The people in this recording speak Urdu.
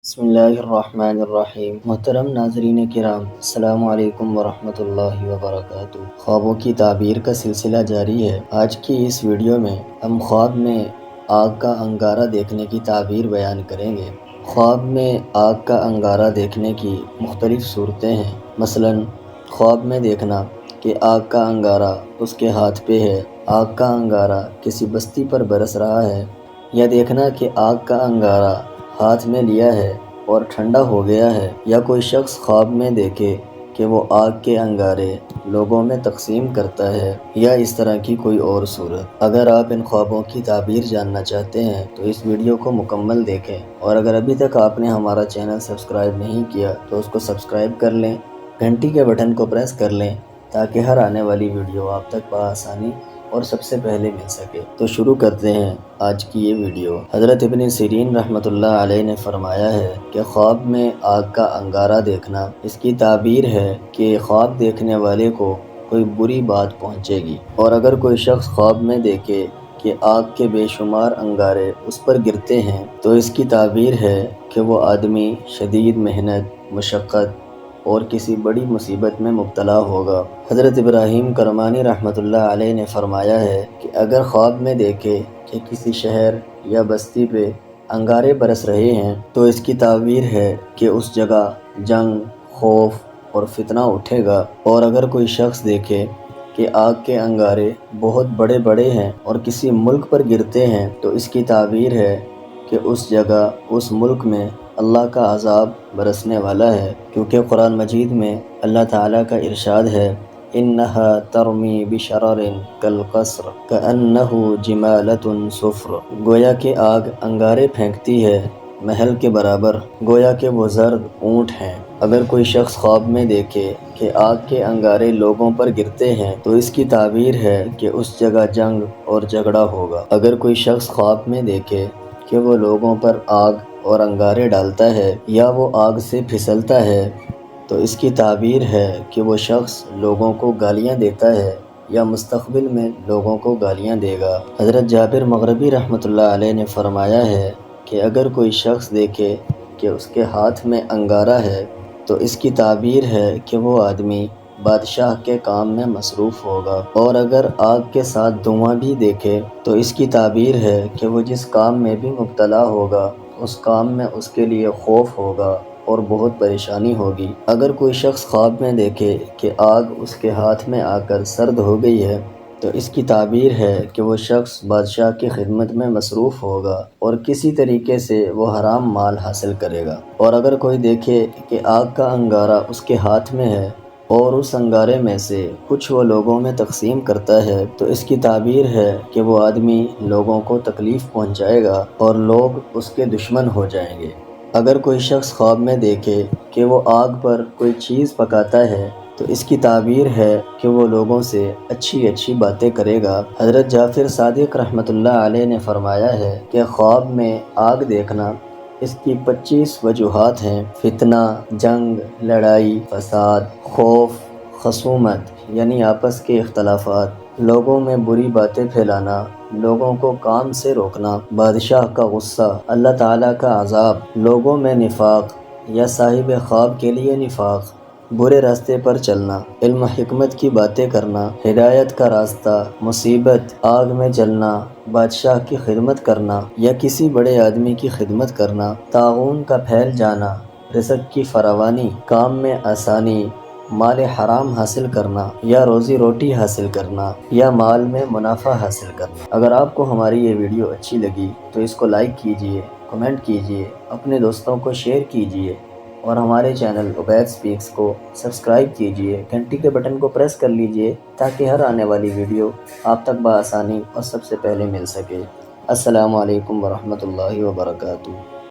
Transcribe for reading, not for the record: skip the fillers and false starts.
بسم اللہ الرحمن الرحیم۔ محترم ناظرین کرام، السلام علیکم ورحمۃ اللہ وبرکاتہ۔ خوابوں کی تعبیر کا سلسلہ جاری ہے۔ آج کی اس ویڈیو میں ہم خواب میں آگ کا انگارہ دیکھنے کی تعبیر بیان کریں گے۔ خواب میں آگ کا انگارہ دیکھنے کی مختلف صورتیں ہیں۔ مثلا خواب میں دیکھنا کہ آگ کا انگارہ اس کے ہاتھ پہ ہے، آگ کا انگارہ کسی بستی پر برس رہا ہے، یا دیکھنا کہ آگ کا انگارہ ہاتھ میں لیا ہے اور ٹھنڈا ہو گیا ہے، یا کوئی شخص خواب میں دیکھے کہ وہ آگ کے انگارے لوگوں میں تقسیم کرتا ہے، یا اس طرح کی کوئی اور صورت۔ اگر آپ ان خوابوں کی تعبیر جاننا چاہتے ہیں تو اس ویڈیو کو مکمل دیکھیں، اور اگر ابھی تک آپ نے ہمارا چینل سبسکرائب نہیں کیا تو اس کو سبسکرائب کر لیں، گھنٹی کے بٹن کو پریس کر لیں تاکہ ہر آنے والی ویڈیو آپ تک بآسانی اور سب سے پہلے مل سکے۔ تو شروع کرتے ہیں آج کی یہ ویڈیو۔ حضرت ابن سیرین رحمۃ اللہ علیہ نے فرمایا ہے کہ خواب میں آگ کا انگارہ دیکھنا، اس کی تعبیر ہے کہ خواب دیکھنے والے کو کوئی بری بات پہنچے گی، اور اگر کوئی شخص خواب میں دیکھے کہ آگ کے بے شمار انگارے اس پر گرتے ہیں تو اس کی تعبیر ہے کہ وہ آدمی شدید محنت، مشقت اور کسی بڑی مصیبت میں مبتلا ہوگا۔ حضرت ابراہیم کرمانی رحمۃ اللہ علیہ نے فرمایا ہے کہ اگر خواب میں دیکھے کہ کسی شہر یا بستی پہ انگارے برس رہے ہیں تو اس کی تعبیر ہے کہ اس جگہ جنگ، خوف اور فتنہ اٹھے گا، اور اگر کوئی شخص دیکھے کہ آگ کے انگارے بہت بڑے بڑے ہیں اور کسی ملک پر گرتے ہیں تو اس کی تعبیر ہے کہ اس جگہ، اس ملک میں اللہ کا عذاب برسنے والا ہے، کیونکہ قرآن مجید میں اللہ تعالیٰ کا ارشاد ہے اِنَّهَا تَرْمِي بِشَرَرٍ كَالْقَصْرِ كَأَنَّهُ جِمَالَةٌ صُفْرٌ۔ گویا کہ آگ انگارے پھینکتی ہے محل کے برابر، گویا کہ وہ زرد اونٹ ہیں۔ اگر کوئی شخص خواب میں دیکھے کہ آگ کے انگارے لوگوں پر گرتے ہیں تو اس کی تعبیر ہے کہ اس جگہ جنگ اور جھگڑا ہوگا۔ اگر کوئی شخص خواب میں دیکھے کہ وہ لوگوں پر آگ اور انگارے ڈالتا ہے یا وہ آگ سے پھسلتا ہے تو اس کی تعبیر ہے کہ وہ شخص لوگوں کو گالیاں دیتا ہے یا مستقبل میں لوگوں کو گالیاں دے گا۔ حضرت جابر مغربی رحمۃ اللہ علیہ نے فرمایا ہے کہ اگر کوئی شخص دیکھے کہ اس کے ہاتھ میں انگارہ ہے تو اس کی تعبیر ہے کہ وہ آدمی بادشاہ کے کام میں مصروف ہوگا، اور اگر آگ کے ساتھ دھواں بھی دیکھے تو اس کی تعبیر ہے کہ وہ جس کام میں بھی مبتلا ہوگا اس کام میں اس کے لیے خوف ہوگا اور بہت پریشانی ہوگی۔ اگر کوئی شخص خواب میں دیکھے کہ آگ اس کے ہاتھ میں آ کر سرد ہو گئی ہے تو اس کی تعبیر ہے کہ وہ شخص بادشاہ کی خدمت میں مصروف ہوگا اور کسی طریقے سے وہ حرام مال حاصل کرے گا۔ اور اگر کوئی دیکھے کہ آگ کا انگارہ اس کے ہاتھ میں ہے اور اس انگارے میں سے کچھ وہ لوگوں میں تقسیم کرتا ہے تو اس کی تعبیر ہے کہ وہ آدمی لوگوں کو تکلیف پہنچائے گا اور لوگ اس کے دشمن ہو جائیں گے۔ اگر کوئی شخص خواب میں دیکھے کہ وہ آگ پر کوئی چیز پکاتا ہے تو اس کی تعبیر ہے کہ وہ لوگوں سے اچھی اچھی باتیں کرے گا۔ حضرت جعفر صادق رحمۃ اللہ علیہ نے فرمایا ہے کہ خواب میں آگ دیکھنا، اس کی 25 وجوہات ہیں: فتنہ، جنگ، لڑائی، فساد، خوف، خصومت یعنی آپس کے اختلافات، لوگوں میں بری باتیں پھیلانا، لوگوں کو کام سے روکنا، بادشاہ کا غصہ، اللہ تعالیٰ کا عذاب، لوگوں میں نفاق یا صاحب خواب کے لیے نفاق، برے راستے پر چلنا، علم و حکمت کی باتیں کرنا، ہدایت کا راستہ، مصیبت، آگ میں جلنا، بادشاہ کی خدمت کرنا یا کسی بڑے آدمی کی خدمت کرنا، طاعون کا پھیل جانا، رزق کی فراوانی، کام میں آسانی، مال حرام حاصل کرنا یا روزی روٹی حاصل کرنا یا مال میں منافع حاصل کرنا۔ اگر آپ کو ہماری یہ ویڈیو اچھی لگی تو اس کو لائک کیجئے، کمنٹ کیجئے، اپنے دوستوں کو شیئر کیجئے، اور ہمارے چینل عبید اسپیکس کو سبسکرائب کیجئے، گھنٹی کے بٹن کو پریس کر لیجئے تاکہ ہر آنے والی ویڈیو آپ تک بآسانی اور سب سے پہلے مل سکے۔ السلام علیکم ورحمۃ اللہ وبرکاتہ۔